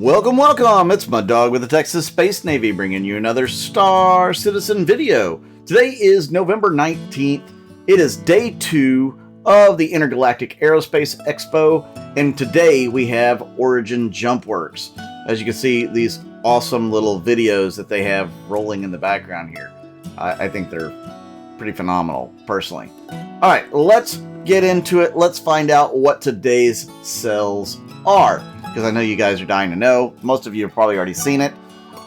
Welcome, it's Mud Dog with the TexasSpaceNavy bringing you another Star Citizen video. Today is November 19th. It is day 2 of the Intergalactic Aerospace Expo, and today we have Origin Jumpworks. As you can see, these awesome little videos that they have rolling in the background here. I think they're pretty phenomenal, personally. Alright, let's get into it. Let's find out what today's sales are, because I know you guys are dying to know. Most of you have probably already seen it,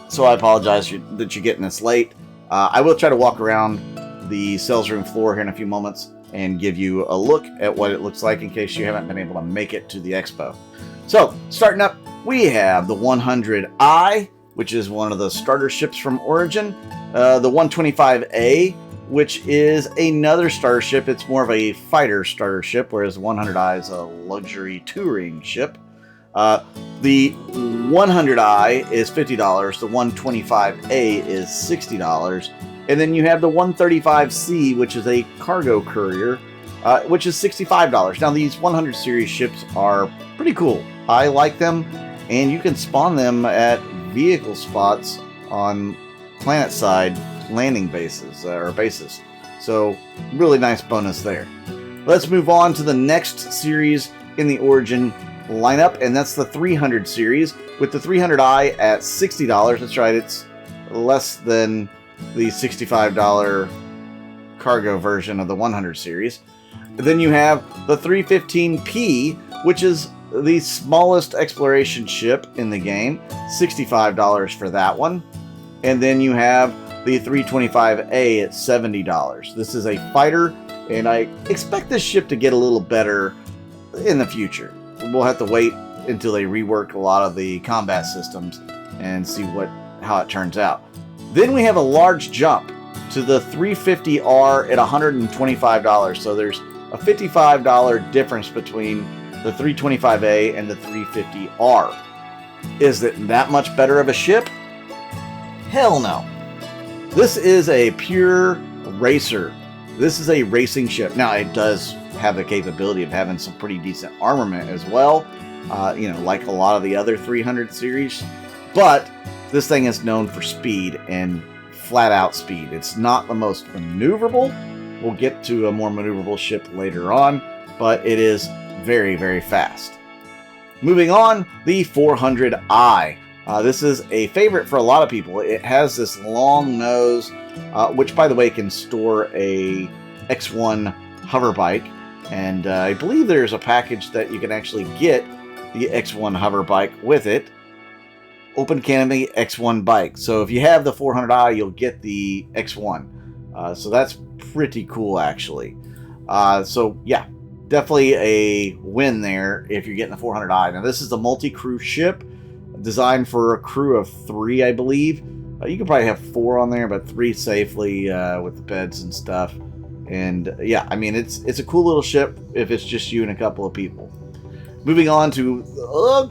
so I apologize that you're getting this late. I will try to walk around the sales room floor here in a few moments and give you a look at what it looks like in case you haven't been able to make it to the expo. So, starting up, we have the 100I, which is one of the starter ships from Origin. The 125A, which is another starter ship. It's more of a fighter starter ship, whereas 100I is a luxury touring ship. The 100I is $50, the 125A is $60, and then you have the 135C, which is a cargo courier, which is $65. Now, these 100 series ships are pretty cool. I like them, and you can spawn them at vehicle spots on planet side landing bases, so really nice bonus there. Let's move on to the next series in the Origin lineup, and that's the 300 series, with the 300i at $60. That's right, it's less than the $65 cargo version of the 100 series. And then you have the 315p, which is the smallest exploration ship in the game, $65 for that one. And then you have the 325A at $70. This is a fighter, and I expect this ship to get a little better in the future. We'll have to wait until they rework a lot of the combat systems and see how it turns out. Then we have a large jump to the 350R at $125. So there's a $55 difference between the 325A and the 350R. Is it that much better of a ship? Hell no. This is a pure racer. This is a racing ship. Now, it does have the capability of having some pretty decent armament as well, like a lot of the other 300 series, but this thing is known for speed and flat out speed. It's not the most maneuverable. We'll get to a more maneuverable ship later on, but it is very, very fast. Moving on, the 400i. This is a favorite for a lot of people. It has this long nose, which, by the way, can store a X1 hover bike. And I believe there's a package that you can actually get the X1 hover bike with it. Open Canopy X1 bike. So if you have the 400i, you'll get the X1. So that's pretty cool, actually. So yeah, definitely a win there if you're getting the 400i. Now, this is the multi-crew ship designed for a crew of 3, I believe. You can probably have 4 on there, but 3 safely with the beds and stuff. And yeah, I mean, it's a cool little ship if it's just you and a couple of people. Moving on to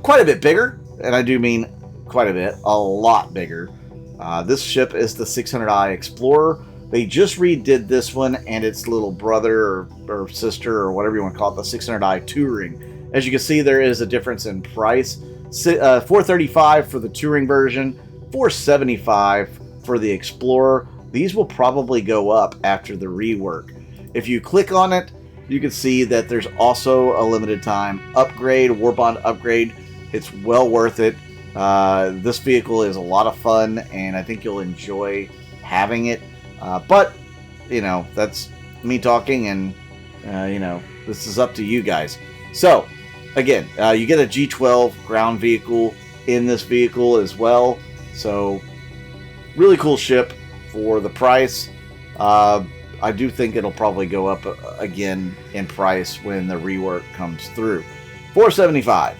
quite a bit bigger, and I do mean quite a bit, a lot bigger. This ship is the 600i Explorer. They just redid this one and its little brother or sister or whatever you want to call it, the 600i Touring. As you can see, there is a difference in price. $435 for the Touring version, $475 for the Explorer. These will probably go up after the rework. If you click on it, you can see that there's also a limited time upgrade, Warbond upgrade. It's well worth it. This vehicle is a lot of fun, and I think you'll enjoy having it. But, that's me talking, and, this is up to you guys. So, again, you get a G12 ground vehicle in this vehicle as well. So, really cool ship for the price. I do think it'll probably go up again in price when the rework comes through. $475.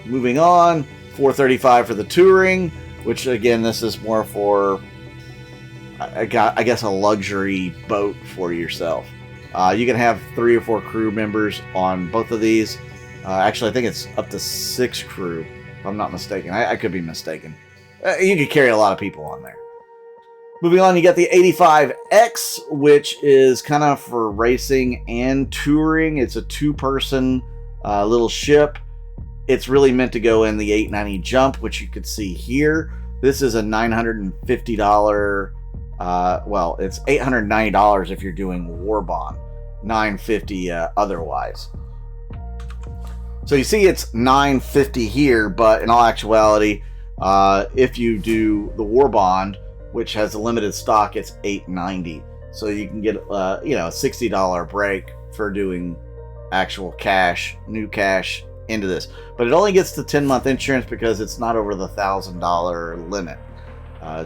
Moving on, $435 for the Touring, which again, this is more for, I guess, a luxury boat for yourself. You can have 3 or 4 crew members on both of these. Actually, I think it's up to 6 crew, if I'm not mistaken. I could be mistaken. You could carry a lot of people on there. Moving on, you got the 85X, which is kind of for racing and touring. It's a 2-person little ship. It's really meant to go in the 890 jump, which you could see here. This is a $950, well, it's $890 if you're doing War Bond, $950 otherwise. So you see it's $950 here, but in all actuality, if you do the War Bond, which has a limited stock, it's $890. So you can get, a $60 break for doing actual cash, new cash into this. But it only gets the 10-month insurance because it's not over the $1,000 limit.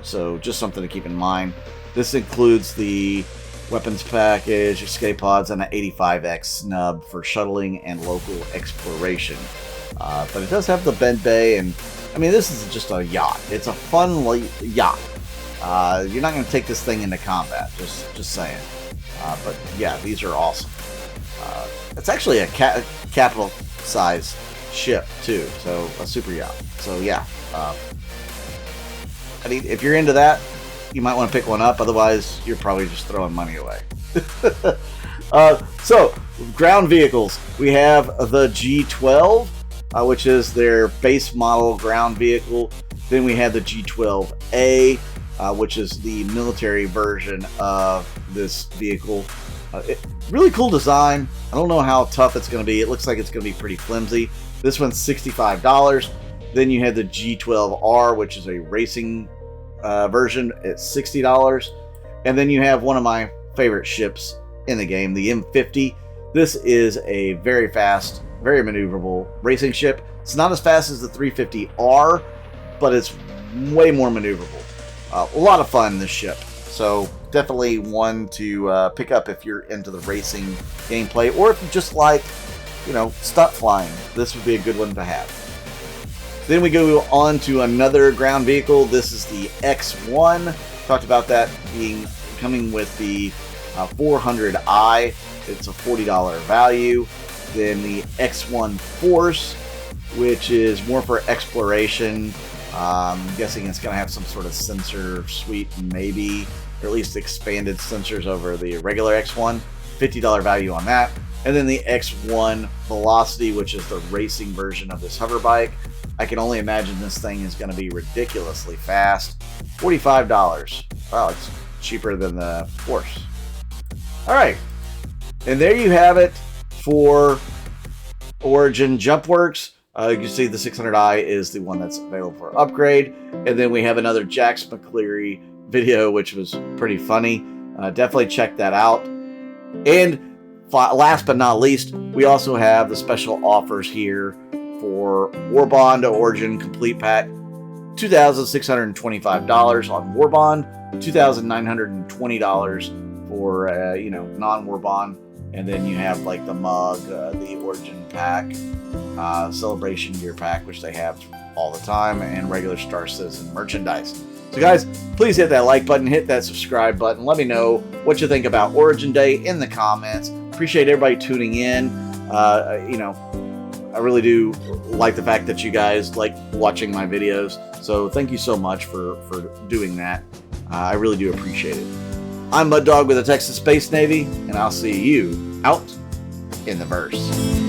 So just something to keep in mind. This includes the weapons package, escape pods, and an 85X snub for shuttling and local exploration. But it does have the bed bay, and I mean, this is just a yacht. It's a fun yacht. You're not going to take this thing into combat, just saying. But yeah, these are awesome. It's actually a capital size ship too, so a super yacht. So yeah, I mean, if you're into that, you might want to pick one up. Otherwise, you're probably just throwing money away. So ground vehicles, we have the G12, which is their base model ground vehicle. Then we have the G12A, which is the military version of this vehicle. Really cool design. I don't know how tough it's going to be. It looks like it's going to be pretty flimsy. This one's $65. Then you have the G12R, which is a racing version at $60. And then you have one of my favorite ships in the game, the M50. This is a very fast, very maneuverable racing ship. It's not as fast as the 350R, but it's way more maneuverable. A lot of fun, this ship. So definitely one to pick up if you're into the racing gameplay, or if you just like, stunt flying. This would be a good one to have. Then we go on to another ground vehicle. This is the X1. Talked about that coming with the 400i. It's a $40 value. Then the X1 Force, which is more for exploration. I'm guessing it's going to have some sort of sensor suite, maybe, or at least expanded sensors over the regular X1. $50 value on that. And then the X1 Velocity, which is the racing version of this hover bike. I can only imagine this thing is going to be ridiculously fast. $45. Wow, it's cheaper than the Force. All right. And there you have it for Origin Jumpworks. You can see the 600i is the one that's available for upgrade. And then we have another Jax McCleary video, which was pretty funny. Definitely check that out. And last but not least, we also have the special offers here for War Bond Origin Complete Pack. $2,625 on War Bond, $2,920 for non-War Bond. And then you have like the mug, the Origin pack, celebration gear pack, which they have all the time, and regular Star Citizen merchandise. So guys, please hit that like button, hit that subscribe button. Let me know what you think about Origin Day in the comments. Appreciate everybody tuning in. I really do like the fact that you guys like watching my videos. So thank you so much for doing that. I really do appreciate it. I'm Mud Dog with the Texas Space Navy, and I'll see you out in the verse.